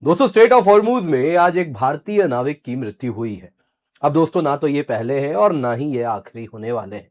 दोस्तों straight of Hormuz में आज एक भारतीय नाविक की मृत्यु हुई है। अब दोस्तों ना तो ये पहले है और ना ही ये आखिरी होने वाले हैं।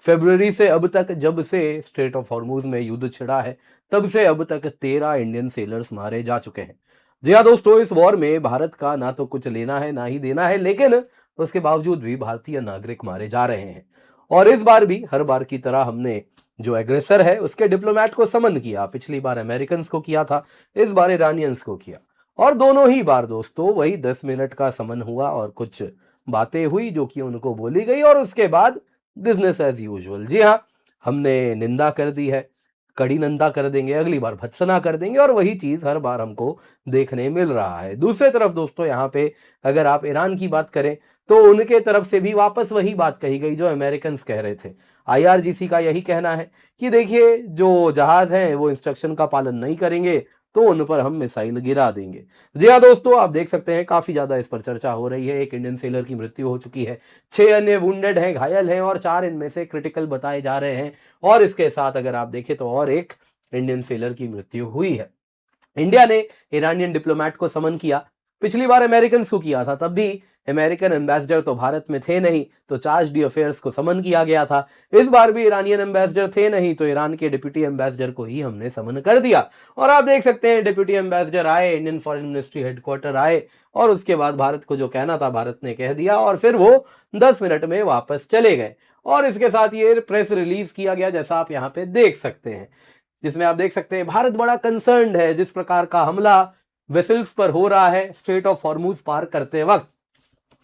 फरवरी से अब तक जब से स्ट्रेट ऑफ हॉर्मूज में युद्ध छिड़ा है तब से अब तक 13 इंडियन सेलर्स मारे जा चुके हैं। जी हाँ दोस्तों, इस वॉर में भारत का ना तो कुछ लेना है ना ही देना है, लेकिन उसके बावजूद भी भारतीय नागरिक मारे जा रहे हैं। और इस बार भी हर बार की तरह हमने जो एग्रेसर है उसके डिप्लोमेट को समन किया। पिछली बार अमेरिकन को किया था, इस बार ईरानियंस को किया। और दोनों ही बार दोस्तों वही 10 मिनट का समन हुआ और कुछ बातें हुई जो कि उनको बोली गई और उसके बाद बिजनेस एज यूजुअल। जी हाँ, हमने निंदा कर दी है, कड़ी निंदा कर देंगे, अगली बार भत्सना कर देंगे और वही चीज हर बार हमको देखने मिल रहा है। दूसरी तरफ दोस्तों यहाँ पे अगर आप ईरान की बात करें तो उनके तरफ से भी वापस वही बात कही गई जो अमेरिकन कह रहे थे। आईआरजीसी का यही कहना है कि देखिए जो जहाज हैं वो इंस्ट्रक्शन का पालन नहीं करेंगे तो उन पर हम मिसाइल गिरा देंगे। जी हाँ दोस्तों, आप देख सकते हैं काफी ज्यादा इस पर चर्चा हो रही है। एक इंडियन सेलर की मृत्यु हो चुकी है, 6 अन्य वुंडेड हैं, घायल हैं और 4 इनमें से क्रिटिकल बताए जा रहे हैं। और इसके साथ अगर आप देखें तो और एक इंडियन सेलर की मृत्यु हुई है। इंडिया ने ईरानियन डिप्लोमेट को समन किया। पिछली बार अमेरिकन को किया था, तब भी अमेरिकन एम्बेसडर तो भारत में थे नहीं, तो चार्ज डी अफेयर्स को समन किया गया था। इस बार भी ईरानियन एम्बेसडर थे नहीं, तो ईरान के डिप्टी एम्बेसडर को ही हमने समन कर दिया। और आप देख सकते हैं डिप्टी एम्बेसडर आए, इंडियन फॉरेन मिनिस्ट्री हेडक्वार्टर आए और उसके बाद भारत को जो कहना था भारत ने कह दिया और फिर वो 10 मिनट में वापस चले गए। और इसके साथ ये प्रेस रिलीज किया गया जैसा आप यहाँ पे देख सकते हैं, जिसमें आप देख सकते हैं भारत बड़ा कंसर्न्ड है जिस प्रकार का हमला वेसल्स पर हो रहा है स्ट्रेट ऑफ हॉर्मूज पार करते वक्त।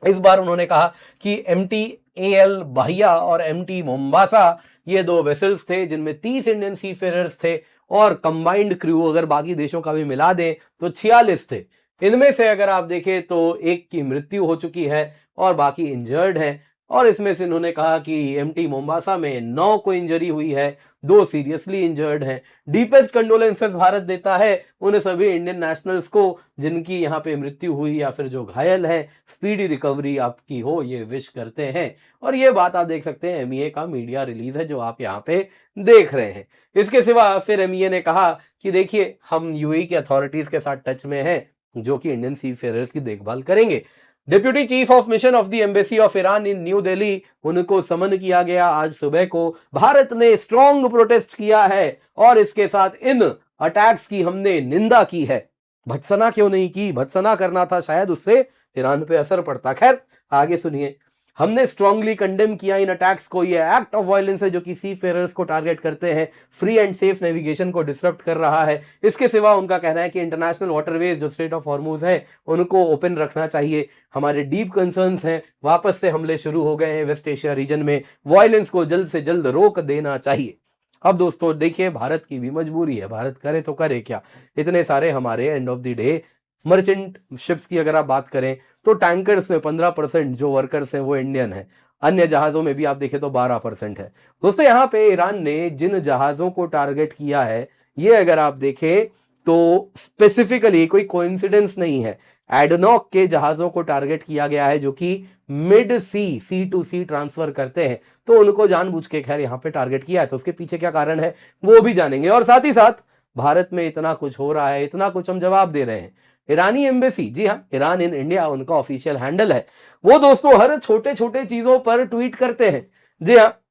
इस बार उन्होंने कहा कि MT-AL बाहिया और MT मोम्बासा ये 2 वेसल्स थे जिनमें 30 इंडियन सीफेरर्स थे और कंबाइंड क्रू अगर बाकी देशों का भी मिला दें तो 46 थे। इनमें से अगर आप देखें तो एक की मृत्यु हो चुकी है और बाकी इंजर्ड हैं। और इसमें से इन्होंने कहा कि MT मोम्बासा में 9 को इंजरी हुई है, 2 सीरियसली इंजर्ड हैं। डीपेस्ट कंडोलेंसेस भारत देता है उन सभी इंडियन नेशनल्स को जिनकी यहाँ पे मृत्यु हुई या फिर जो घायल है, स्पीडी रिकवरी आपकी हो ये विश करते हैं। और ये बात आप देख सकते हैं MEA का मीडिया रिलीज है जो आप यहाँ पे देख रहे हैं। इसके सिवा फिर MEA ने कहा कि देखिए हम UAE के अथॉरिटीज के साथ टच में हैं जो कि इंडियन सीफेयरर्स की देखभाल करेंगे। Deputy chief of mission of the embassy of Iran in new Delhi, उनको समन किया गया आज सुबह को। भारत ने स्ट्रॉन्ग प्रोटेस्ट किया है और इसके साथ इन अटैक्स की हमने निंदा की है। भत्सना क्यों नहीं की? भत्सना करना था, शायद उससे ईरान पे असर पड़ता। खैर आगे सुनिए, हमने स्ट्रांगली कंडेम किया इन अटैक्स को। ये एक्ट ऑफ वायलेंस है जो कि सी फेयरर्स को टारगेट करते हैं, फ्री एंड सेफ नेविगेशन को डिसरप्ट कर रहा है। इसके सिवा उनका कहना है कि इंटरनेशनल वाटरवेज जो स्ट्रेट ऑफ हॉर्मूज है उनको ओपन रखना चाहिए। हमारे डीप कंसर्न्स हैं, वापस से हमले शुरू हो गए हैं वेस्ट एशिया रीजन में, वायलेंस को जल्द से जल्द रोक देना चाहिए। अब दोस्तों देखिए भारत की भी मजबूरी है, भारत करे तो करे क्या। इतने सारे हमारे end of the day merchant ships की अगर आप बात करें तो टैंकर्स में 15% जो वर्कर्स हैं वो इंडियन है, अन्य जहाजों में भी आप देखें तो 12% है। दोस्तों यहाँ पे ईरान ने जिन जहाजों को टारगेट किया है ये अगर आप देखें तो स्पेसिफिकली कोई कोइंसिडेंस नहीं है, एडनॉक के जहाजों को टारगेट किया गया है जो कि mid sea to sea transfer करते हैं, तो उनको जानबूझ के खैर यहाँ पे टारगेट किया है। तो उसके पीछे क्या कारण है वो भी जानेंगे। और साथ ही साथ भारत में इतना कुछ हो रहा है, इतना कुछ हम जवाब दे रहे हैं। ईरानी एम्बेसी, जी हाँ ईरान इन इंडिया उनका ऑफिशियल हैंडल है, वो दोस्तों हर छोटे छोटे चीजों पर ट्वीट करते हैं। जी हाँ,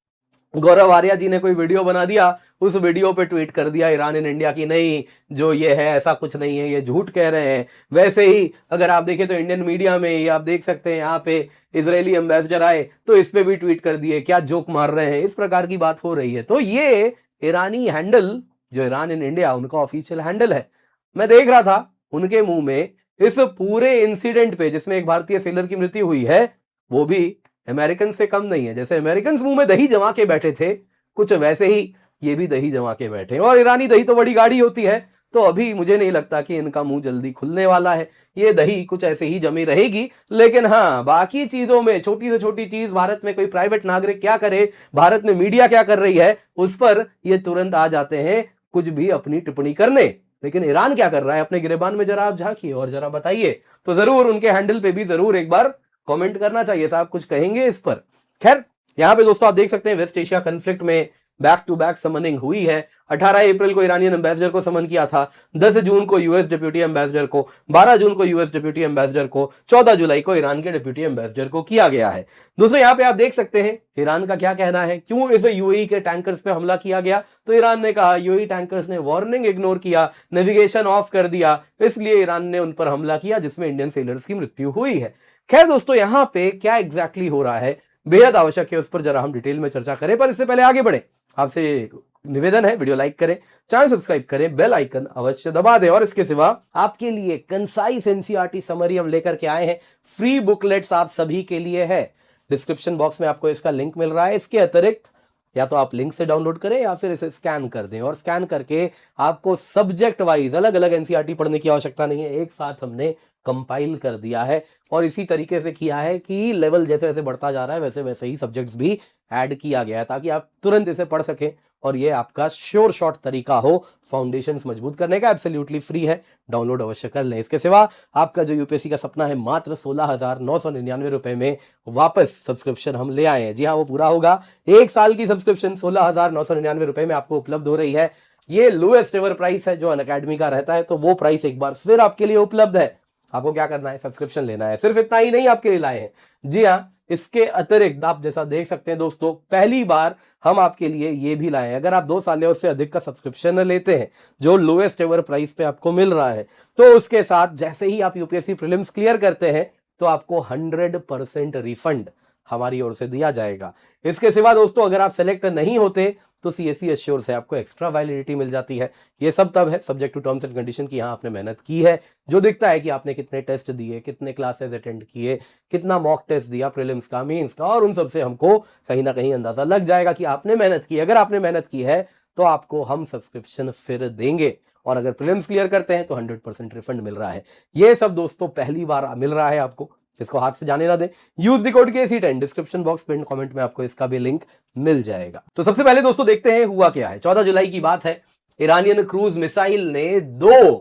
गौरव आर्या जी ने कोई वीडियो बना दिया, उस वीडियो पे ट्वीट कर दिया ईरान इन इंडिया की नहीं जो ये है ऐसा कुछ नहीं है, ये झूठ कह रहे हैं। वैसे ही अगर आप देखें तो इंडियन मीडिया में ये आप देख सकते हैं यहाँ पे इजरायली एम्बेसडर आए तो इस पे भी ट्वीट कर दिए, क्या जोक मार रहे हैं, इस प्रकार की बात हो रही है। तो ये ईरानी हैंडल जो ईरान इन इंडिया उनका ऑफिशियल हैंडल है। मैं देख रहा था उनके मुंह में इस पूरे इंसिडेंट पे जिसमें एक भारतीय सेलर की मृत्यु हुई है वो भी अमेरिकन से कम नहीं है। जैसे अमेरिकन मुंह में दही जमा के बैठे थे कुछ वैसे ही ये भी दही जमा के बैठे हैं। और ईरानी दही तो बड़ी गाढ़ी होती है, तो अभी मुझे नहीं लगता कि इनका मुंह जल्दी खुलने वाला है, ये दही कुछ ऐसे ही जमी रहेगी। लेकिन हाँ बाकी चीजों में छोटी से छोटी चीज भारत में कोई प्राइवेट नागरिक क्या करे, भारत में मीडिया क्या कर रही है, उस पर ये तुरंत आ जाते हैं कुछ भी अपनी टिप्पणी करने। लेकिन ईरान क्या कर रहा है अपने गिरेबान में जरा आप झांकिए और जरा बताइए, तो जरूर उनके हैंडल पे भी जरूर एक बार कमेंट करना चाहिए, साहब कुछ कहेंगे इस पर। खैर यहाँ पे दोस्तों आप देख सकते हैं वेस्ट एशिया कॉन्फ्लिक्ट में बैक टू बैक समनिंग हुई है 18 अप्रैल को ईरानियन एम्बेसडर को समन किया था, 10 जून को यूएस डिप्यूटी एम्बेसडर को, 12 जून को यूएस डिप्यूटी एम्बेसडर को, 14 जुलाई को ईरान के डिप्यूटी एम्बेसडर को किया गया है। दोस्तों यहाँ पे आप देख सकते हैं ईरान का क्या कहना है, क्यों इस यूएई के टैंकर्स पे हमला किया गया। तो ईरान ने कहा यूएई टैंकर्स ने वार्निंग इग्नोर किया, नेविगेशन ऑफ कर दिया, इसलिए ईरान ने उन पर हमला किया जिसमें इंडियन सेलर्स की मृत्यु हुई है। खैर दोस्तों यहाँ पे क्या एग्जैक्टली हो रहा है बेहद आवश्यक है, उस पर जरा हम डिटेल में चर्चा करें, पर इससे पहले आगे बढ़े आपसे निवेदन है वीडियो लाइक करें, चैनल सब्सक्राइब करें, बेल आइकन अवश्य दबा दें। और इसके सिवा आपके लिए कंसाइज एनसीईआरटी समरी हम लेकर के आए हैं, फ्री बुकलेट्स आप सभी के लिए है। डिस्क्रिप्शन बॉक्स में आपको इसका लिंक मिल रहा है। इसके अतिरिक्त या तो आप लिंक से डाउनलोड करें या फिर इसे स्कैन कर दें, और स्कैन करके आपको सब्जेक्ट वाइज अलग अलग एनसीईआरटी पढ़ने की आवश्यकता नहीं है, एक साथ हमने कंपाइल कर दिया है। और इसी तरीके से किया है कि लेवल जैसे जैसे बढ़ता जा रहा है वैसे वैसे ही सब्जेक्ट्स भी ऐड किया गया है, ताकि आप तुरंत इसे पढ़ सकें और ये आपका श्योर शॉर्ट तरीका हो फाउंडेशंस मजबूत करने का। एब्सोल्युटली फ्री है, डाउनलोड अवश्य कर लें। इसके सिवा आपका जो यूपीएससी का सपना है मात्र 16,999 रुपए में वापस सब्सक्रिप्शन हम ले आए हैं। जी हाँ, वो पूरा होगा। 1 साल की सब्सक्रिप्शन 16,999 रुपए में आपको उपलब्ध हो रही है। ये लोएस्ट एवर प्राइस है जो अनअकैडमी का रहता है, तो वो प्राइस एक बार फिर आपके लिए उपलब्ध है। आपको क्या करना है, सब्सक्रिप्शन लेना है। सिर्फ इतना ही नहीं आपके लिए लाए हैं, जी हाँ, इसके अतिरिक्त आप जैसा देख सकते हैं दोस्तों, पहली बार हम आपके लिए ये भी लाए हैं। अगर आप 2 साल या उससे अधिक का सब्सक्रिप्शन लेते हैं जो लोएस्ट एवर प्राइस पे आपको मिल रहा है, तो उसके साथ जैसे ही आप यूपीएससी प्रीलिम्स क्लियर करते हैं तो आपको 100% रिफंड हमारी ओर से दिया जाएगा। इसके सिवा दोस्तों अगर आप सेलेक्ट नहीं होते तो सीएससी एश्योर से आपको एक्स्ट्रा वैलिडिटी मिल जाती है। ये सब तब है subject to terms and condition की, यहाँ आपने मेहनत की है, जो दिखता है कि आपने कितने टेस्ट दिए, कितने क्लासेस अटेंड किए, कितना मॉक टेस्ट दिया प्रीलिम्स का, मेंस का, और उन सब से हमको कहीं ना कहीं अंदाजा लग जाएगा कि आपने मेहनत की। अगर आपने मेहनत की है तो आपको हम सब्सक्रिप्शन फिर देंगे, और अगर प्रीलिम्स क्लियर करते हैं तो 100% रिफंड मिल रहा है। ये सब दोस्तों पहली बार मिल रहा है आपको, इसको हाथ से जाने ना दें। Use the code KC10, description box pin comment में आपको इसका भी लिंक मिल जाएगा। तो सबसे पहले दोस्तों देखते हैं हुआ क्या है। 14 जुलाई की बात है, ईरानियन क्रूज मिसाइल ने 2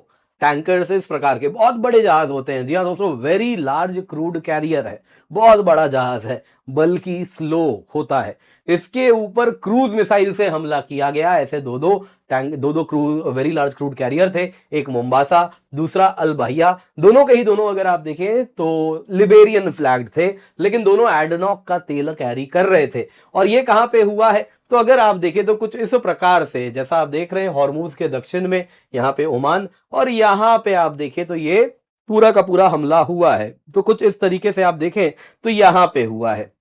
टैंकर्स, इस प्रकार के बहुत बड़े जहाज होते हैं, जी हाँ दोस्तों, वेरी लार्ज क्रूड कैरियर है, बहुत बड़ा जहाज है, बल्कि स्लो होता है, इसके ऊपर क्रूज मिसाइल से हमला किया गया। ऐसे दो cruise very large crude carrier थे, एक मोम्बासा, दूसरा अल बाहिया। दोनों के ही दोनों अगर आप देखें तो लिबेरियन फ्लैग्ड थे, लेकिन दोनों एडनॉक का तेल कैरी कर रहे थे। और ये कहां पे हुआ है, तो अगर आप देखें तो कुछ इस प्रकार से, जैसा आप देख रहे हैं हॉर्मूज के दक्षिण में यहाँ पे ओमान, और यहाँ पे आप देखें तो ये पूरा का पूरा हमला हुआ है। तो कुछ इस तरीके से आप देखें तो यहाँ पे हुआ है।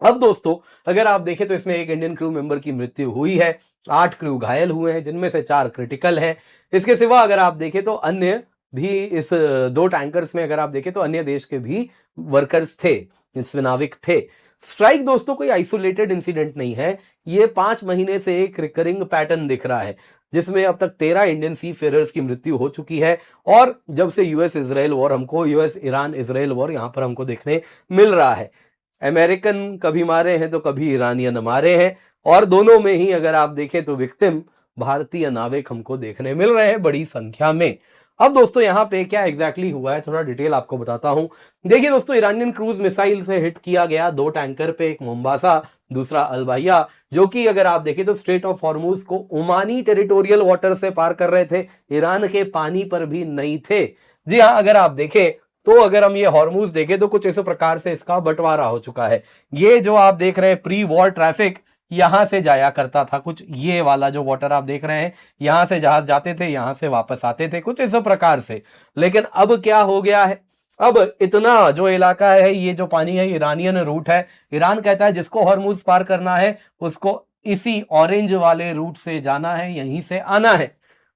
अब दोस्तों अगर आप देखें तो इसमें एक इंडियन क्रू मेंबर की मृत्यु हुई है, 8 क्रू घायल हुए हैं, जिनमें से 4 क्रिटिकल हैं। इसके सिवा अगर आप देखें तो अन्य भी इस 2 टैंकर्स में अगर आप देखें तो अन्य देश के भी वर्कर्स थे, इसमें नाविक थे। स्ट्राइक दोस्तों कोई आइसोलेटेड इंसिडेंट नहीं है, ये 5 महीने से एक रिकरिंग पैटर्न दिख रहा है, जिसमें अब तक 13 इंडियन सी फेरर्स की मृत्यु हो चुकी है। और जब से यूएस इजराइल वॉर हमको, यूएस ईरान इजराइल वॉर यहां पर हमको देखने मिल रहा है, अमेरिकन कभी मारे हैं तो कभी ईरानियन मारे हैं, और दोनों में ही अगर आप देखें तो विक्टिम भारतीय नाविक हमको देखने मिल रहे हैं बड़ी संख्या में। अब दोस्तों यहाँ पे क्या एग्जैक्टली हुआ है, थोड़ा डिटेल आपको बताता हूं। देखिए दोस्तों, ईरानियन क्रूज मिसाइल से हिट किया गया 2 टैंकर पे, एक मोम्बासा, दूसरा अल बाहिया, जो कि अगर आप देखें तो स्ट्रेट ऑफ हॉर्मूज को ओमानी टेरिटोरियल वाटर से पार कर रहे थे, ईरान के पानी पर भी नहीं थे। जी हाँ, अगर आप देखें तो अगर हम ये हॉर्मूज देखें तो कुछ इस प्रकार से इसका बंटवारा हो चुका है। ये जो आप देख रहे हैं प्री वॉर ट्रैफिक यहां से जाया करता था, कुछ ये वाला जो वाटर आप देख रहे हैं, यहां से जहाज जाते थे, यहां से वापस आते थे, कुछ इस प्रकार से। लेकिन अब क्या हो गया है, अब इतना जो इलाका है, ये जो पानी है, ईरानियन रूट है। ईरान कहता है जिसको हॉर्मूज पार करना है उसको इसी ऑरेंज वाले रूट से जाना है, यहीं से आना है।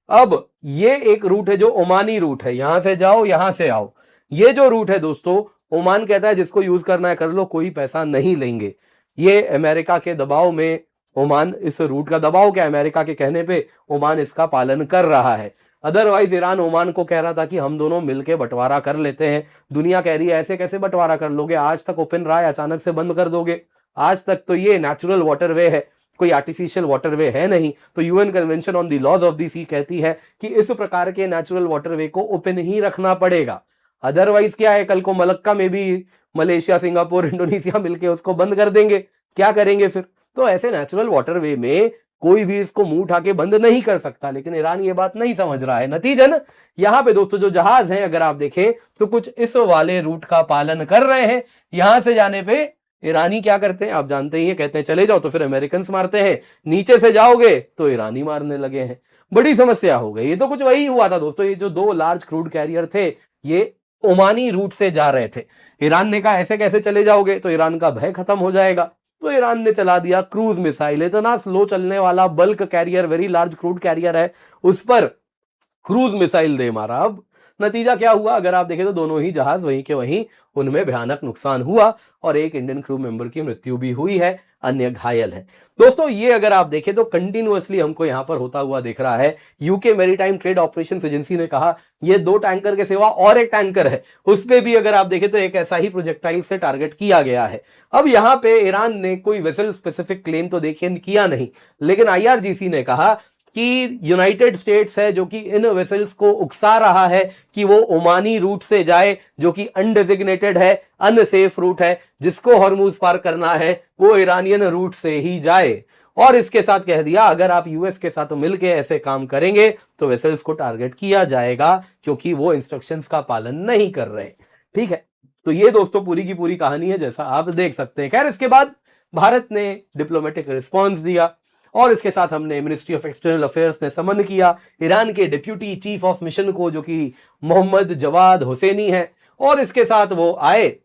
अब ये एक रूट है जो ओमानी रूट है, यहां से जाओ यहां से आओ। ये जो रूट है दोस्तों, ओमान कहता है जिसको यूज करना है कर लो, कोई पैसा नहीं लेंगे। ये अमेरिका के दबाव में ओमान, इस रूट का दबाव क्या, अमेरिका के कहने पे ओमान इसका पालन कर रहा है। अदरवाइज ईरान ओमान को कह रहा था कि हम दोनों मिलकर बंटवारा कर लेते हैं। दुनिया कह रही है ऐसे कैसे बंटवारा कर लोगे, आज तक ओपन रहा है, अचानक से बंद कर दोगे। आज तक तो ये नेचुरल वाटरवे है, कोई आर्टिफिशियल वाटरवे है नहीं। तो UN convention on the laws of the sea कहती है कि इस प्रकार के नेचुरल वाटरवे को ओपन ही रखना पड़ेगा। अदरवाइज क्या है, कल को मलक्का में भी मलेशिया, सिंगापुर, इंडोनेशिया मिलके उसको बंद कर देंगे, क्या करेंगे फिर। तो ऐसे नेचुरल वाटरवे में कोई भी इसको मुंह उठा के बंद नहीं कर सकता, लेकिन ईरान ये बात नहीं समझ रहा है। नतीजन यहां पे दोस्तों जो जहाज हैं अगर आप देखें तो कुछ इस वाले रूट का पालन कर रहे हैं। यहां से जाने पे ईरानी क्या करते हैं आप जानते ही हैं, कहते हैं चले जाओ तो फिर अमेरिकन मारते हैं, नीचे से जाओगे तो ईरानी मारने लगे हैं। बड़ी समस्या हो गई। ये तो कुछ वही हुआ था दोस्तों, ये जो 2 लार्ज क्रूड कैरियर थे ये ओमानी रूट से जा रहे थे। ईरान ने कहा ऐसे कैसे चले जाओगे, तो ईरान का भय खत्म हो जाएगा, तो ईरान ने चला दिया क्रूज मिसाइल। इतना स्लो चलने वाला bulk carrier, very large crude carrier है, उस पर क्रूज मिसाइल दे मारा। अब नतीजा क्या हुआ अगर आप देखें तो दोनों ही जहाज वहीं के वहीं, उनमें भयानक नुकसान हुआ और एक इंडियन क्रू मेंबर की मृत्यु भी हुई है, अन्य घायल है। दोस्तों ये अगर आप देखें तो कंटिन्यूअसली हमको यहां पर होता हुआ दिख रहा है। UK maritime trade operations agency ने कहा ये 2 टैंकर के सिवा और एक टैंकर है, उस पे भी अगर आप देखें तो एक ऐसा ही प्रोजेक्टाइल से टारगेट किया गया है। अब यहां पे ईरान ने कोई वेसल स्पेसिफिक क्लेम तो देखिए किया नहीं, लेकिन आईआरजीसी ने कहा कि यूनाइटेड स्टेट्स है जो कि इन वेसल्स को उकसा रहा है कि वो ओमानी रूट से जाए, जो कि अनडेजिग्नेटेड है, अनसेफ रूट है, जिसको हॉर्मुज पार करना है वो ईरानियन रूट से ही जाए। और इसके साथ कह दिया अगर आप यूएस के साथ मिलकर ऐसे काम करेंगे तो वेसल्स को टारगेट किया जाएगा, क्योंकि वो इंस्ट्रक्शंस का पालन नहीं कर रहे। ठीक है, तो ये दोस्तों पूरी की पूरी कहानी है जैसा आप देख सकते हैं। खैर इसके बाद भारत ने डिप्लोमेटिक रिस्पॉन्स दिया और इसके साथ हमने मिनिस्ट्री ऑफ एक्सटर्नल अफेयर्स ने समन किया ईरान के डिप्यूटी चीफ ऑफ मिशन को, जो कि मोहम्मद जवाद हुसैनी है, और इसके साथ वो आए,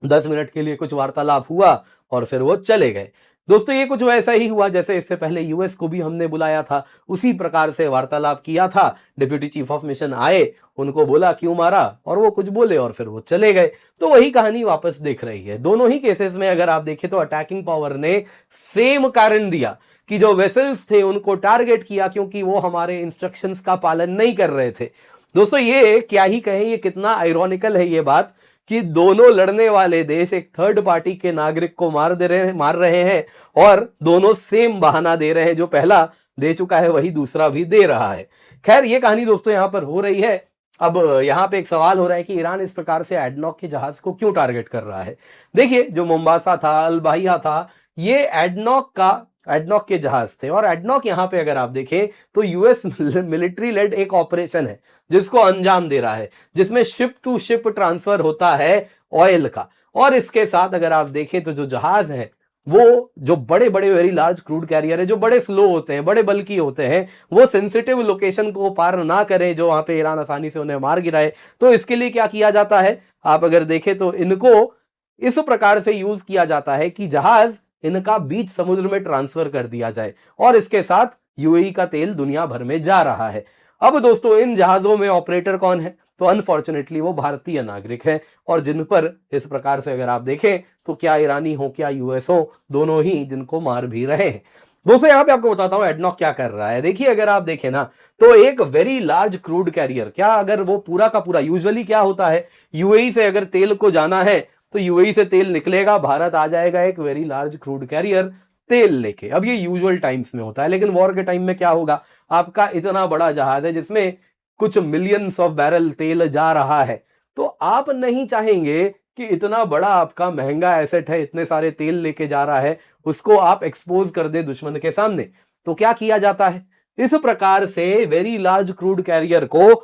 10 मिनट के लिए कुछ वार्तालाप हुआ और फिर वो चले गए। दोस्तों ये कुछ वैसा ही हुआ जैसे इससे पहले यूएस को भी हमने बुलाया था, उसी प्रकार से वार्तालाप किया था। डिप्यूटी चीफ ऑफ मिशन आए, उनको बोला क्यों मारा, और वो कुछ बोले और फिर वो चले गए। तो वही कहानी वापस दिख रही है। दोनों ही केसेस में अगर आप देखें तो अटैकिंग पावर ने सेम कारण दिया कि जो वेसल्स थे उनको टारगेट किया क्योंकि वो हमारे इंस्ट्रक्शंस का पालन नहीं कर रहे थे। दोस्तों ये क्या ही कहें, ये कितना आयरॉनिकल है ये बात कि दोनों लड़ने वाले देश एक थर्ड पार्टी के नागरिक को मार रहे हैं और दोनों सेम बहाना दे रहे हैं, जो पहला दे चुका है वही दूसरा भी दे रहा है। खैर ये कहानी दोस्तों यहां पर हो रही है। अब यहां पे एक सवाल हो रहा है कि ईरान इस प्रकार से एडनॉक के जहाज को क्यों टारगेट कर रहा है। देखिए जो मोम्बासा था, अल-बाहिया था, ये एडनॉक के जहाज थे, और एडनॉक यहां पे अगर आप देखें तो यूएस मिलिट्री लेड एक ऑपरेशन है जिसको अंजाम दे रहा है, जिसमें शिप टू शिप ट्रांसफर होता है ऑयल का। और इसके साथ अगर आप देखें तो जो जहाज हैं वो जो बड़े बड़े वेरी लार्ज क्रूड कैरियर है, जो बड़े स्लो होते हैं, बड़े बल्कि होते हैं, वो सेंसिटिव लोकेशन को पार ना करें जो वहां पे ईरान आसानी से उन्हें मार गिराए। तो इसके लिए क्या किया जाता है, आप अगर देखें तो इनको इस प्रकार से यूज किया जाता है कि जहाज इनका बीच समुद्र में ट्रांसफर कर दिया जाए, और इसके साथ यूएई का तेल दुनिया भर में जा रहा है। अब दोस्तों इन जहाजों में ऑपरेटर कौन है, तो अनफॉर्चुनेटली वो भारतीय नागरिक हैं, और जिन पर इस प्रकार से अगर आप देखें तो क्या ईरानी हो क्या यूएस हो, दोनों ही जिनको मार भी रहे हैं। दोस्तों यहां पे आपको बताता हूं एडनॉक क्या कर रहा है। देखिए अगर आप देखें ना तो एक वेरी लार्ज क्रूड कैरियर, क्या अगर वो पूरा का पूरा, यूजुअली क्या होता है यूएई से अगर तेल को जाना है तो यूएई से तेल निकलेगा, भारत आ जाएगा एक वेरी लार्ज क्रूड कैरियर तेल लेके। अब ये यूजुअल टाइम्स में होता है, लेकिन वॉर के टाइम में क्या होगा, आपका इतना बड़ा जहाज है जिसमें कुछ मिलियंस ऑफ बैरल तेल जा रहा है, तो आप नहीं चाहेंगे कि इतना बड़ा आपका महंगा एसेट है, इतने सारे तेल लेके जा रहा है, उसको आप एक्सपोज कर दे दुश्मन के सामने। तो क्या किया जाता है, इस प्रकार से वेरी लार्ज क्रूड कैरियर को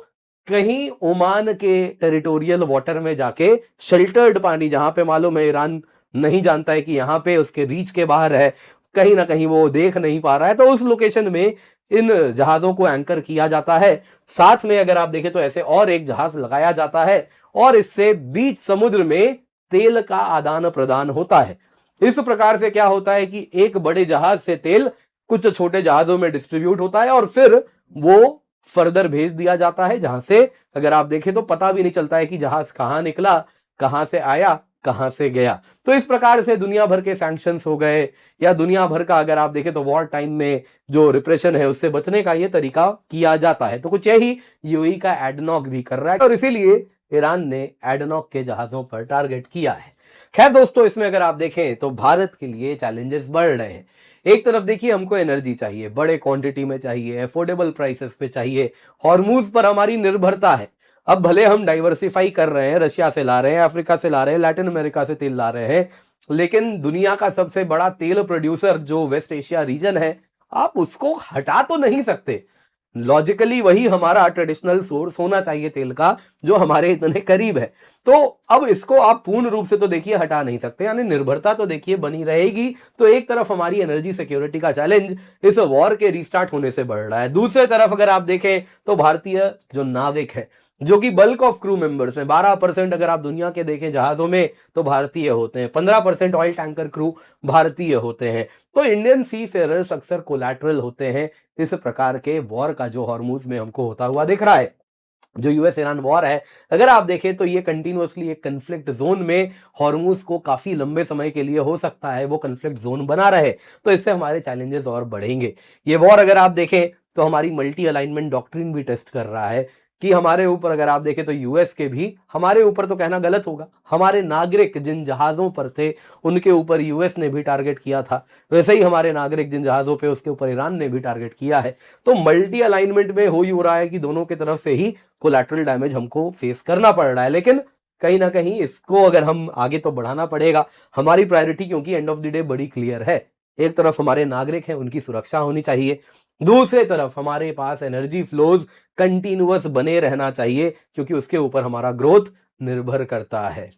कहीं ओमान के टेरिटोरियल वाटर में जाके, शेल्टर्ड पानी जहां पे मालूम है ईरान नहीं जानता है कि यहां पे उसके रीच के बाहर है, कहीं ना कहीं वो देख नहीं पा रहा है, तो उस लोकेशन में इन जहाजों को एंकर किया जाता है। साथ में अगर आप देखें तो ऐसे और एक जहाज लगाया जाता है, और इससे बीच समुद्र में तेल का आदान प्रदान होता है। इस प्रकार से क्या होता है कि एक बड़े जहाज से तेल कुछ छोटे जहाजों में डिस्ट्रीब्यूट होता है, और फिर वो फर्दर भेज दिया जाता है, जहां से अगर आप देखें तो पता भी नहीं चलता है कि जहाज कहां निकला, कहां से आया, कहां से गया। तो इस प्रकार से दुनिया भर के सैंक्शंस हो गए, या दुनिया भर का अगर आप देखें तो वॉर टाइम में जो रिप्रेशन है उससे बचने का ये तरीका किया जाता है। तो कुछ यही यूएई का एडनॉक भी कर रहा है, और इसीलिए ईरान ने एडनॉक के जहाजों पर टारगेट किया है। खैर दोस्तों इसमें अगर आप देखें तो भारत के लिए चैलेंजेस बढ़ रहे हैं। एक तरफ देखिए हमको एनर्जी चाहिए, बड़े क्वांटिटी में चाहिए, अफोर्डेबल प्राइसेस पे चाहिए, हॉर्मूज पर हमारी निर्भरता है। अब भले हम डाइवर्सिफाई कर रहे हैं, रशिया से ला रहे हैं, अफ्रीका से ला रहे हैं, लैटिन अमेरिका से तेल ला रहे हैं, लेकिन दुनिया का सबसे बड़ा तेल प्रोड्यूसर जो वेस्ट एशिया रीजन है आप उसको हटा तो नहीं सकते। लॉजिकली वही हमारा ट्रेडिशनल सोर्स होना चाहिए तेल का, जो हमारे इतने करीब है। तो अब इसको आप पूर्ण रूप से तो देखिए हटा नहीं सकते, यानी निर्भरता तो देखिए बनी रहेगी। तो एक तरफ हमारी एनर्जी सिक्योरिटी का चैलेंज इस वॉर के रीस्टार्ट होने से बढ़ रहा है, दूसरे तरफ अगर आप देखें तो भारतीय जो नाविक है, जो कि बल्क ऑफ क्रू मेंबर्स हैं, 12% अगर आप दुनिया के देखें जहाजों में तो भारतीय होते हैं, 15% ऑयल टैंकर क्रू भारतीय होते हैं। तो इंडियन सी फेरर्स अक्सर कोलैटरल होते हैं इस प्रकार के वॉर का, जो हॉर्मूज में हमको होता हुआ दिख रहा है। जो यूएस ईरान वॉर है, अगर आप देखें तो ये कंटिन्यूअसली एक कन्फ्लिक्ट जोन में हॉर्मूज को काफी लंबे समय के लिए हो सकता है वो कन्फ्लिक्ट जोन बना रहे, तो इससे हमारे चैलेंजेस और बढ़ेंगे। ये वॉर अगर आप देखें तो हमारी मल्टी अलाइनमेंट डॉक्ट्रिन भी टेस्ट कर रहा है कि हमारे ऊपर, अगर आप देखें तो यूएस के भी हमारे ऊपर, तो कहना गलत होगा, हमारे नागरिक जिन जहाजों पर थे उनके ऊपर यूएस ने भी टारगेट किया था, वैसे ही हमारे नागरिक जिन जहाजों पे उसके ऊपर ईरान ने भी टारगेट किया है। तो मल्टी अलाइनमेंट में हो ही हो रहा है कि दोनों की तरफ से ही कोलैटरल डैमेज हमको फेस करना पड़ रहा है। लेकिन कहीं ना कहीं इसको अगर हम आगे तो बढ़ाना पड़ेगा, हमारी प्रायोरिटी क्योंकि एंड ऑफ द डे बड़ी क्लियर है। एक तरफ हमारे नागरिक हैं, उनकी सुरक्षा होनी चाहिए, दूसरे तरफ हमारे पास एनर्जी फ्लोज कंटिन्यूअस बने रहना चाहिए, क्योंकि उसके ऊपर हमारा ग्रोथ निर्भर करता है।